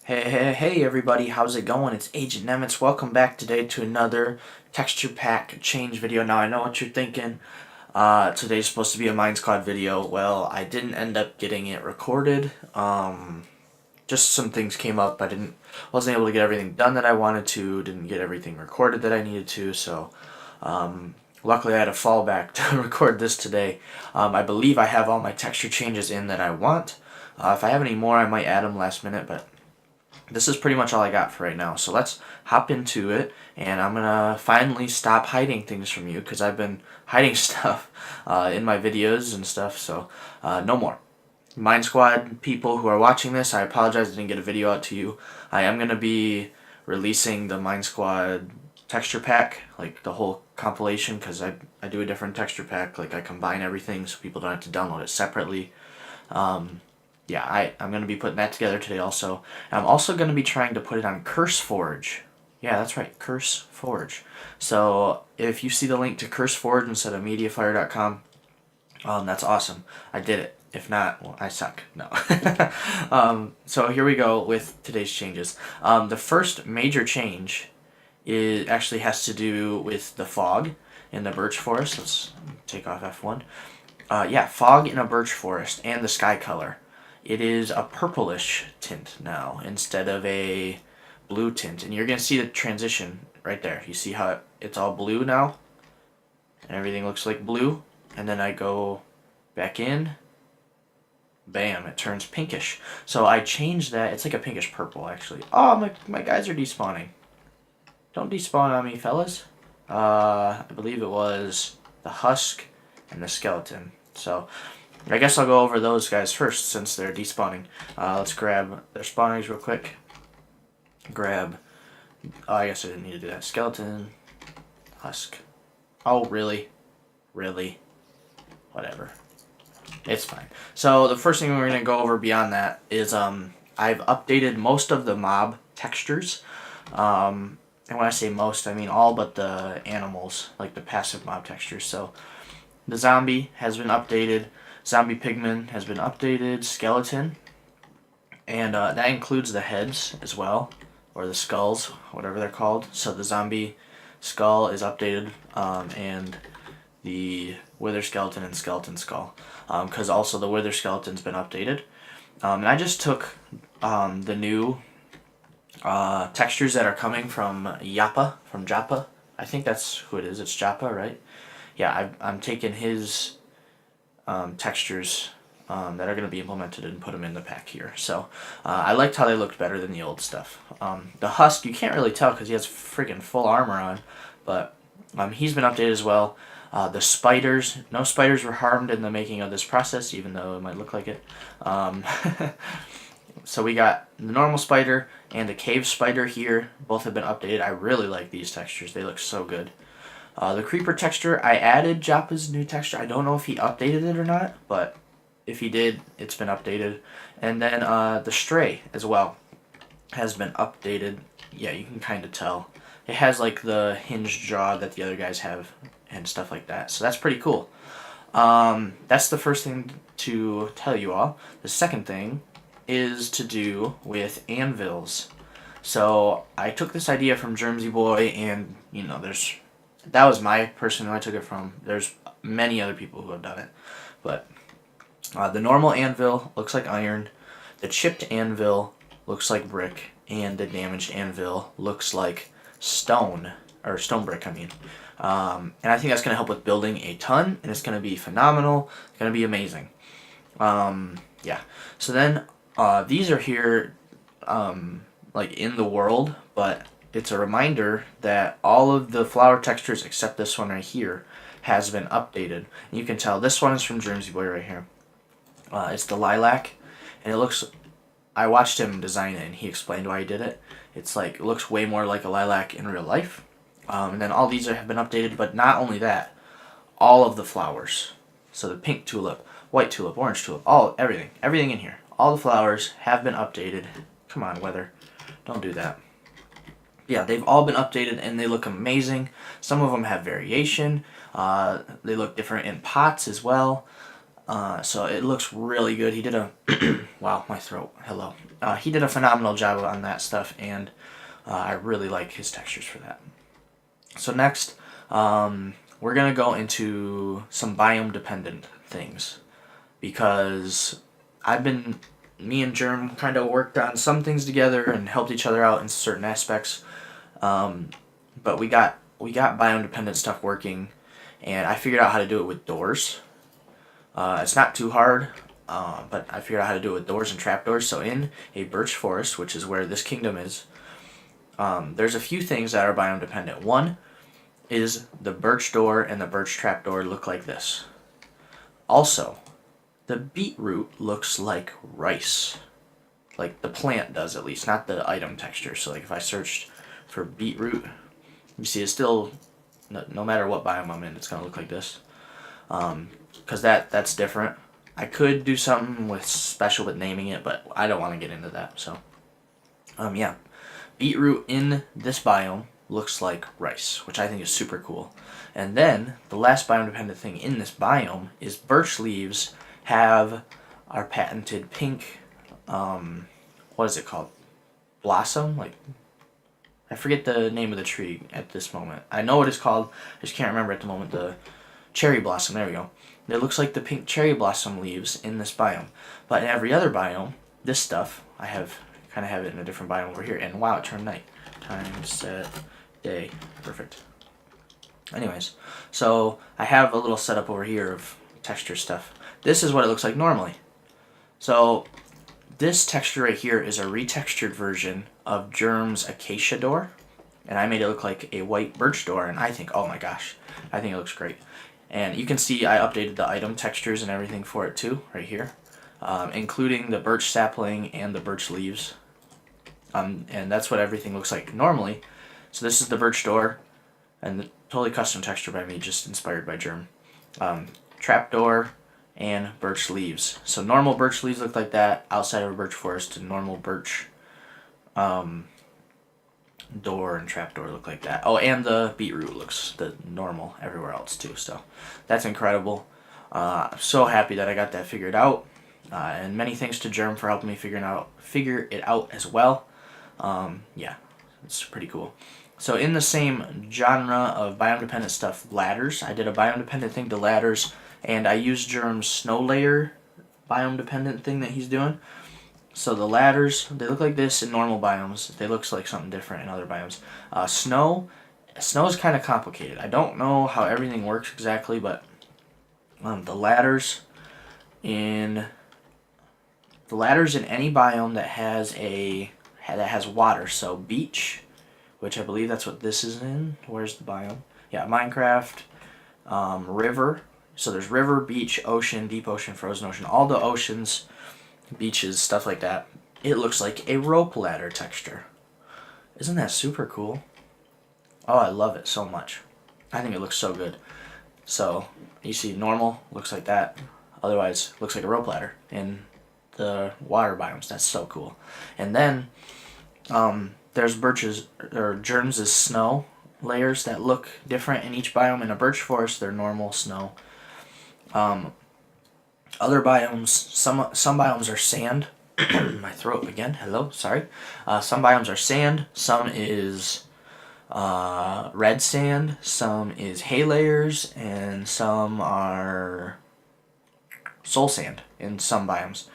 Hey everybody, how's it going? It's Agent Nemitz. Welcome back today to another texture pack change video. Now I know what you're thinking. Today's supposed to be a MineSquad video. Well, I didn't end up getting it recorded. Just some things came up. Wasn't able to get everything done that I wanted to. Didn't get everything recorded that I needed to. So, luckily I had a fallback to record this today. I believe I have all my texture changes in that I want. If I have any more, I might add them last minute, but this is pretty much all I got for right now. So let's hop into it, and I'm gonna finally stop hiding things from you because I've been hiding stuff in my videos and stuff. So no more. MineSquad people who are watching this, I apologize I didn't get a video out to you. I am gonna be releasing the MineSquad texture pack, like the whole compilation, because I do a different texture pack. Like I combine everything so people don't have to download it separately. Yeah, I'm going to be putting that together today also. And I'm also going to be trying to put it on CurseForge. Yeah, that's right, CurseForge. So if you see the link to CurseForge instead of MediaFire.com, that's awesome. I did it. If not, well, I suck. No. So here we go with today's changes. The first major change actually has to do with the fog in the birch forest. Let's take off F1. Yeah, fog in a birch forest and the sky color. It is a purplish tint now instead of a blue tint. And you're going to see the transition right there. You see how it's all blue now? And everything looks like blue. And then I go back in. Bam, it turns pinkish. So I changed that. It's like a pinkish purple, actually. Oh, my guys are despawning. Don't despawn on me, fellas. I believe it was the husk and the skeleton. So I guess I'll go over those guys first since they're despawning. Let's grab their spawnings real quick. Grab, I guess I didn't need to do that. Skeleton, husk. Oh, really? Really? Whatever. It's fine. So the first thing we're going to go over beyond that is I've updated most of the mob textures. And when I say most, I mean all but the animals, like the passive mob textures. So the zombie has been updated. Zombie pigman has been updated. Skeleton. And that includes the heads as well. Or the skulls, whatever they're called. So the zombie skull is updated. And the wither skeleton and skeleton skull. Because also the wither skeleton's been updated. And I just took the new textures that are coming from Japa. I think that's who it is. It's Japa, right? Yeah, I'm taking his textures that are going to be implemented and put them in the pack here. So I liked how they looked better than the old stuff. The husk, you can't really tell because he has freaking full armor on, but he's been updated as well. The spiders, no spiders were harmed in the making of this process, even though it might look like it. So we got the normal spider and the cave spider here. Both have been updated. I really like these textures. They look so good. The creeper texture, I added Joppa's new texture. I don't know if he updated it or not, but if he did, it's been updated. And then the stray as well has been updated. Yeah, you can kind of tell. It has like the hinged jaw that the other guys have and stuff like that. So that's pretty cool. That's the first thing to tell you all. The second thing is to do with anvils. So I took this idea from Germsy Boy, and you know, that was my person who I took it from. There's many other people who have done it. But the normal anvil looks like iron. The chipped anvil looks like brick. And the damaged anvil looks like stone. Or stone brick, I mean. And I think that's going to help with building a ton. And it's going to be phenomenal. It's going to be amazing. Yeah. So then these are here like in the world. But it's a reminder that all of the flower textures except this one right here has been updated. And you can tell this one is from Germsy Boy right here. It's the lilac, and I watched him design it, and he explained why he did it. It's like, it looks way more like a lilac in real life. And then all these have been updated, but not only that, all of the flowers. So the pink tulip, white tulip, orange tulip, everything in here. All the flowers have been updated. Come on, weather, don't do that. Yeah, they've all been updated and they look amazing. Some of them have variation. They look different in pots as well. So it looks really good. He did a wow, my throat. Hello. He did a phenomenal job on that stuff, and I really like his textures for that. So next, we're gonna go into some biome dependent things because me and Germ kind of worked on some things together and helped each other out in certain aspects. But we got biome dependent stuff working, and I figured out how to do it with doors. It's not too hard, but I figured out how to do it with doors and trapdoors. So in a birch forest, which is where this kingdom is, there's a few things that are biome dependent. One is the birch door and the birch trapdoor look like this. Also, the beetroot looks like rice. Like the plant does, at least, not the item texture. So like if I searched for beetroot, you see it's still, no matter what biome I'm in, it's going to look like this. Because that's different. I could do something special with naming it, but I don't want to get into that. So, yeah. Beetroot in this biome looks like rice, which I think is super cool. And then, the last biome dependent thing in this biome is birch leaves have our patented pink, what is it called? Blossom? Like, I forget the name of the tree at this moment. I know what it's called, I just can't remember at the moment. The cherry blossom, there we go. It looks like the pink cherry blossom leaves in this biome. But in every other biome, this stuff, I kind of have it in a different biome over here. And wow, it turned night. Time, set, day. Perfect. Anyways, so I have a little setup over here of texture stuff. This is what it looks like normally. So this texture right here is a retextured version of Germ's acacia door. And I made it look like a white birch door, and I think, oh my gosh, I think it looks great. And you can see I updated the item textures and everything for it too, right here, including the birch sapling and the birch leaves. And that's what everything looks like normally. So this is the birch door, and the totally custom texture by me, just inspired by Germ. Trapdoor and birch leaves. So normal birch leaves look like that outside of a birch forest, and normal birch door and trapdoor look like that. Oh, and the beetroot looks the normal everywhere else too. So that's incredible. I'm so happy that I got that figured out. And many thanks to Germ for helping me figure it out as well. Yeah, it's pretty cool. So in the same genre of biome dependent stuff, ladders. I did a biome dependent thing to ladders, and I used Germ's snow layer biome dependent thing that he's doing. So the ladders, they look like this in normal biomes. They look like something different in other biomes. Snow is kind of complicated. I don't know how everything works exactly, but the ladders in any biome that has water. So beach, which I believe that's what this is in. Where's the biome? Yeah, Minecraft. River. So there's river, beach, ocean, deep ocean, frozen ocean. All the oceans, beaches, stuff like that. It looks like a rope ladder texture. Isn't that super cool? Oh, I love it so much. I think it looks so good. So you see normal looks like that. Otherwise looks like a rope ladder in the water biomes. That's so cool. And then there's Germs' snow layers that look different in each biome. In a birch forest, they're normal snow. Other biomes, some biomes are sand. My throat again. Hello, sorry. Some biomes are sand. Some is red sand. Some is hay layers, and some are soul sand in some biomes.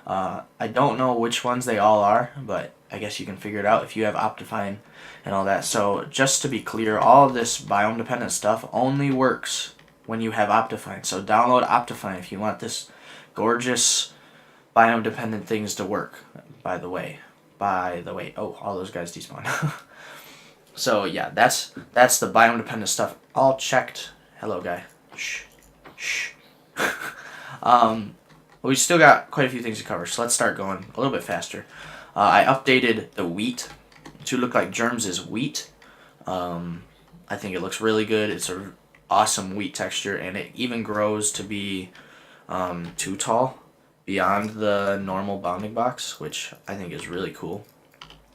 I don't know which ones they all are, but I guess you can figure it out if you have Optifine and all that. So just to be clear, all of this biome dependent stuff only works when you have Optifine. So download Optifine if you want this gorgeous biome dependent things to work. By the way, oh, all those guys despawn. So yeah, that's the biome dependent stuff all checked. Hello, guy. Shh. We still got quite a few things to cover, so let's start going a little bit faster. I updated the wheat to look like Germs' wheat. I think it looks really good. It's an awesome wheat texture, and it even grows to be too tall beyond the normal bounding box, which I think is really cool.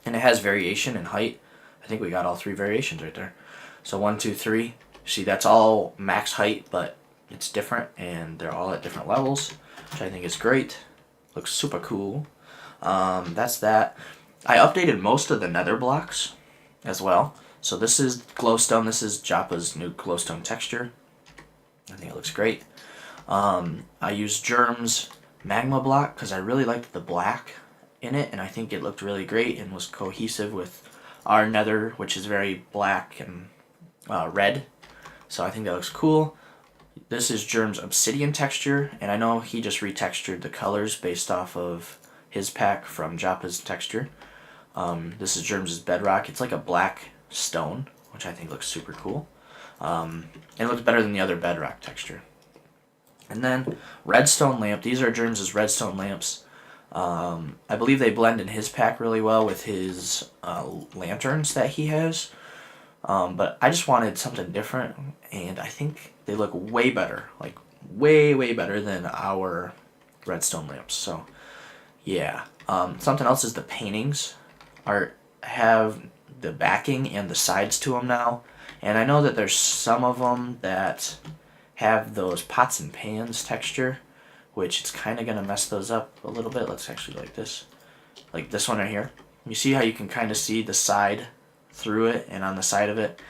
And it has variation in height. I think we got all three variations right there. So 1, 2, 3. See, that's all max height, but It's different, and they're all at different levels, which I think is great. Looks super cool. That's that. I updated most of the nether blocks as well. So this is glowstone. This is Joppa's new glowstone texture. I think it looks great. I used Germ's magma block because I really liked the black in it, and I think it looked really great and was cohesive with our nether, which is very black and red. So I think that looks cool. This is Germ's obsidian texture, and I know he just retextured the colors based off of his pack from Joppa's texture. This is Germ's bedrock. It's like a black stone, which I think looks super cool. It looks better than the other bedrock texture. And then redstone lamp. These are Germ's redstone lamps. I believe they blend in his pack really well with his lanterns that he has. But I just wanted something different, and I think they look way better, like way better than our redstone lamps. So yeah. Something else is the paintings have the backing and the sides to them now, and I know that there's some of them that have those pots and pans texture, which it's kind of gonna mess those up a little bit. Let's actually like this one right here. You see how you can kind of see the side through it and on the side of it.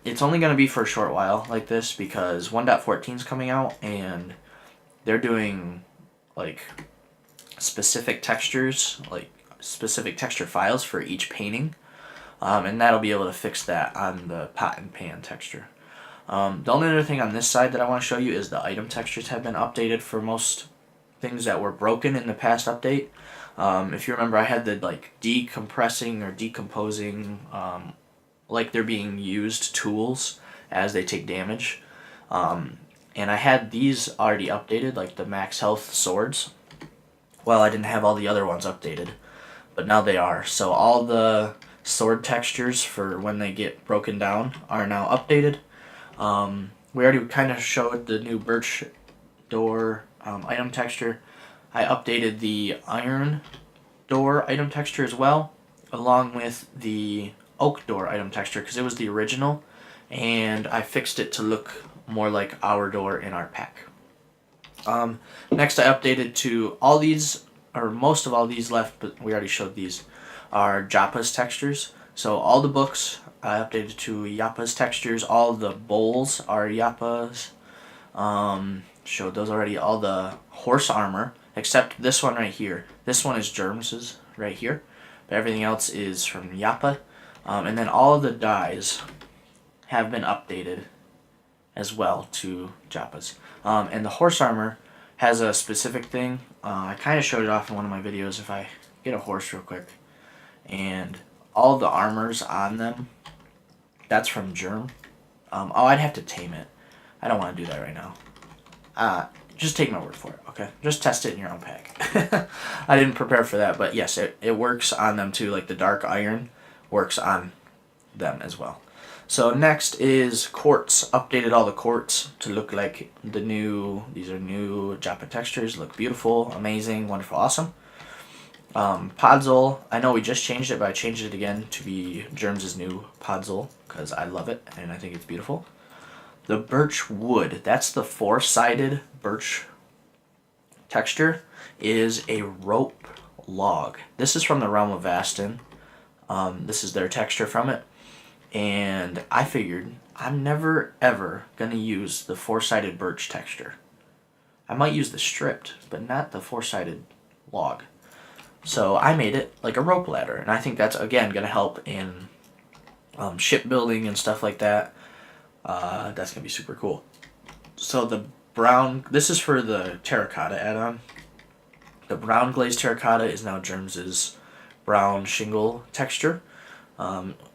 It's only gonna be for a short while like this because 1.14 is coming out, and they're doing like specific textures, like specific texture files for each painting, and that'll be able to fix that on the pot and pan texture. The only other thing on this side that I want to show you is the item textures have been updated for most things that were broken in the past update. If you remember, I had the like decompressing or decomposing, like they're being used tools as they take damage, and I had these already updated, like the max health swords. Well, I didn't have all the other ones updated, but now they are. So all the sword textures for when they get broken down are now updated. We already kind of showed the new birch door item texture. I updated the iron door item texture as well, along with the oak door item texture because it was the original, and I fixed it to look more like our door in our pack. Next I updated to all these, or most of all these left, but we already showed these, are Joppa's textures. So all the books I updated to Joppa's textures. All the bowls are Joppa's. Showed those already. All the horse armor, except this one right here. This one is Germ's right here, but everything else is from Joppa. And then all of the dyes have been updated as well to Joppa's. And the horse armor has a specific thing. I kind of showed it off in one of my videos. If I get a horse real quick, and all the armors on them, that's from Germ. Oh, I'd have to tame it. I don't want to do that right now. Just take my word for it, okay? Just test it in your own pack. I didn't prepare for that, but yes, it works on them too. Like the dark iron works on them as well. So next is quartz. Updated all the quartz to look like the new, these are new Joppa textures. Look beautiful, amazing, wonderful, awesome. Podzol, I know we just changed it, but I changed it again to be Germ's new Podzol because I love it and I think it's beautiful. The birch wood, that's the four-sided birch texture, is a rope log. This is from the realm of Vastin. This is their texture from it. And I figured I'm never ever going to use the four-sided birch texture. I might use the stripped, but not the four-sided log. So I made it like a rope ladder, and I think that's, again, going to help in shipbuilding and stuff like that. That's going to be super cool. So the brown, this is for the terracotta add-on. The brown glazed terracotta is now Germ's brown shingle texture.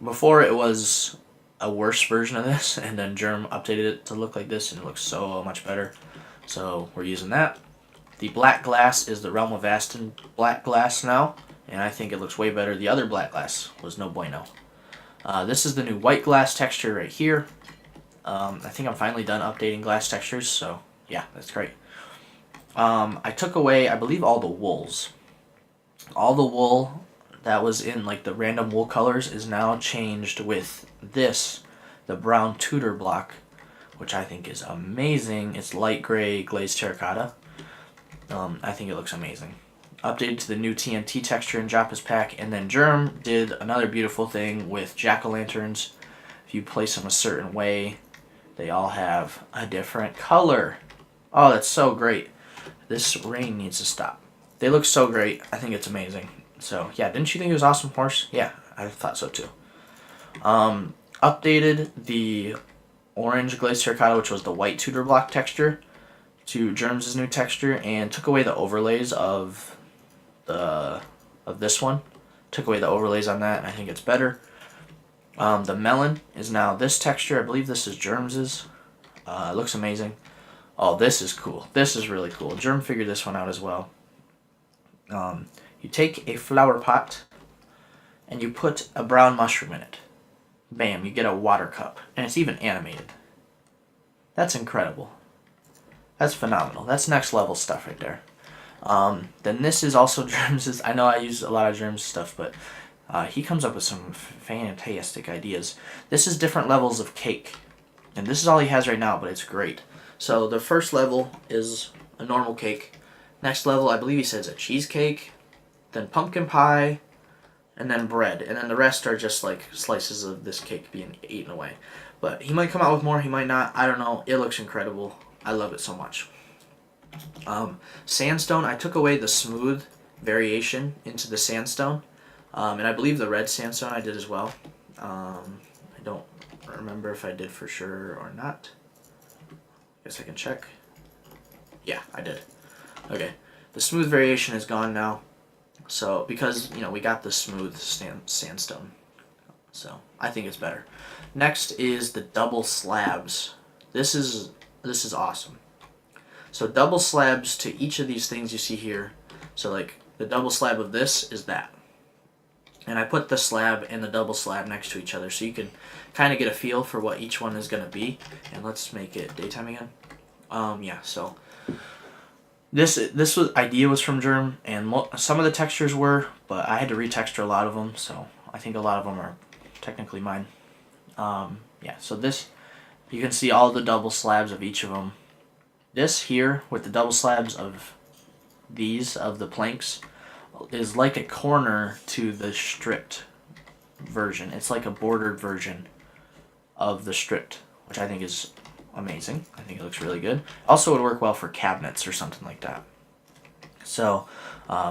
Before it was a worse version of this, and then Germ updated it to look like this, and it looks so much better. So we're using that. The black glass is the Realm of Aston black glass now, and I think it looks way better. The other black glass was no bueno. This is the new white glass texture right here. I think I'm finally done updating glass textures, so yeah, that's great. I took away, I believe, all the wools. All the wool that was in like the random wool colors is now changed with this, the brown Tudor block, which I think is amazing. It's light gray glazed terracotta. I think it looks amazing. Updated to the new TNT texture in Joppa's pack, and then Germ did another beautiful thing with jack-o'-lanterns. If you place them a certain way, they all have a different color. Oh, that's so great. This rain needs to stop. They look so great. I think it's amazing. So, yeah, didn't you think it was awesome, Horse? Yeah, I thought so too. Updated the orange glazed terracotta, which was the white Tudor block texture, to Germs' new texture, and took away the overlays of this one. Took away the overlays on that, and I think it's better. The melon is now this texture. I believe this is Germs'. It looks amazing. Oh, this is cool. This is really cool. Germ figured this one out as well. You take a flower pot and you put a brown mushroom in it. Bam, you get a water cup. And it's even animated. That's incredible. That's phenomenal. That's next level stuff right there. Then this is also Germs'. I know I use a lot of Germs' stuff, but he comes up with some fantastic ideas. This is different levels of cake. And this is all he has right now, but it's great. So the first level is a normal cake. Next level, I believe he says a cheesecake, then pumpkin pie, and then bread. And then the rest are just like slices of this cake being eaten away. But he might come out with more, he might not. I don't know. It looks incredible. I love it so much. Sandstone, I took away the smooth variation into the sandstone. And I believe the red sandstone I did as well. I don't remember if I did for sure or not. Guess I can check. Yeah, I did. Okay, the smooth variation is gone now. So, because, you know, we got the smooth sandstone. So, I think it's better. Next is the double slabs. This is awesome. So, double slabs to each of these things you see here. So, like, the double slab of this is that. And I put the slab and the double slab next to each other so you can kind of get a feel for what each one is going to be. And let's make it daytime again. Yeah, so this idea was from Germ, and some of the textures were, but I had to retexture a lot of them, so I think a lot of them are technically mine. Yeah, so this, you can see all the double slabs of each of them. This here, with the double slabs of these, of the planks, is like a corner to the stripped version. It's like a bordered version of the stripped, which I think is amazing. I think it looks really good. Also would work well for cabinets or something like that. So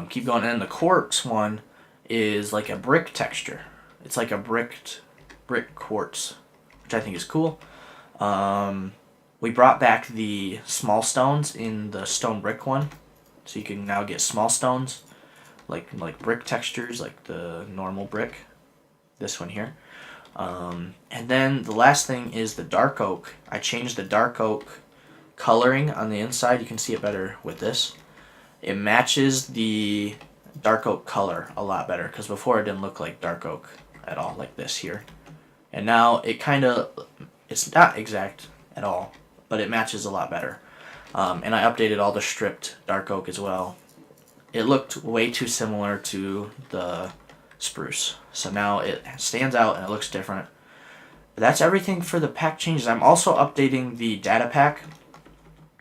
keep going. And the quartz one is like a brick texture. It's like a brick quartz, which I think is cool. We brought back the small stones in the stone brick one, so you can now get small stones, like brick textures, like the normal brick. This one here. And then the last thing is the dark oak. I changed the dark oak coloring on the inside. You can see it better with this. It matches the dark oak color a lot better, because before it didn't look like dark oak at all, like this here. And now it kind of, it's not exact at all, but it matches a lot better. And I updated all the stripped dark oak as well. It looked way too similar to the spruce, so now it stands out and it looks different. But that's everything for the pack changes. I'm also updating the data pack.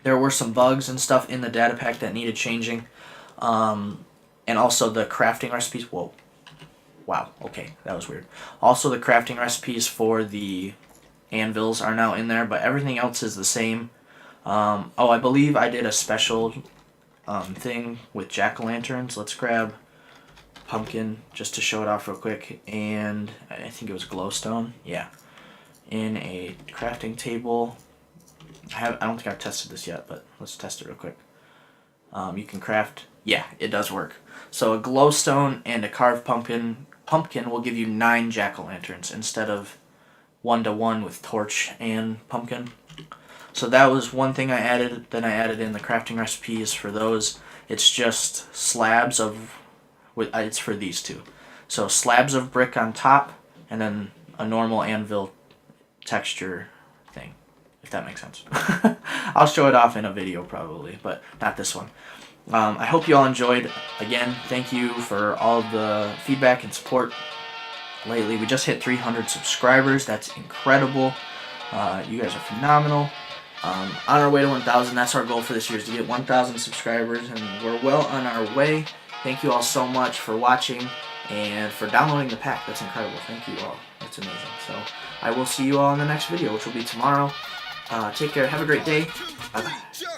There were some bugs and stuff in the data pack that needed changing, and also the crafting recipes. Whoa, wow, okay, that was weird. Also, the crafting recipes for the anvils are now in there, but everything else is the same. Oh, I believe I did a special thing with jack-o'-lanterns. Let's grab pumpkin just to show it off real quick, and I think it was glowstone. Yeah, in a crafting table. I don't think I've tested this yet, but let's test it real quick. You can craft. Yeah, it does work. So a glowstone and a carved pumpkin will give you 9 jack-o'-lanterns instead of 1-to-1 with torch and pumpkin. So that was one thing I added. Then I added in the crafting recipes for those. It's just slabs of, it's for these two. So slabs of brick on top, and then a normal anvil texture thing, if that makes sense. I'll show it off in a video probably, but not this one. I hope you all enjoyed. Again, thank you for all of the feedback and support lately. We just hit 300 subscribers. That's incredible. You guys are phenomenal. On our way to 1,000. That's our goal for this year, is to get 1,000 subscribers, and we're well on our way. Thank you all so much for watching and for downloading the pack. That's incredible. Thank you all. That's amazing. So I will see you all in the next video, which will be tomorrow. Take care. Have a great day. Bye-bye.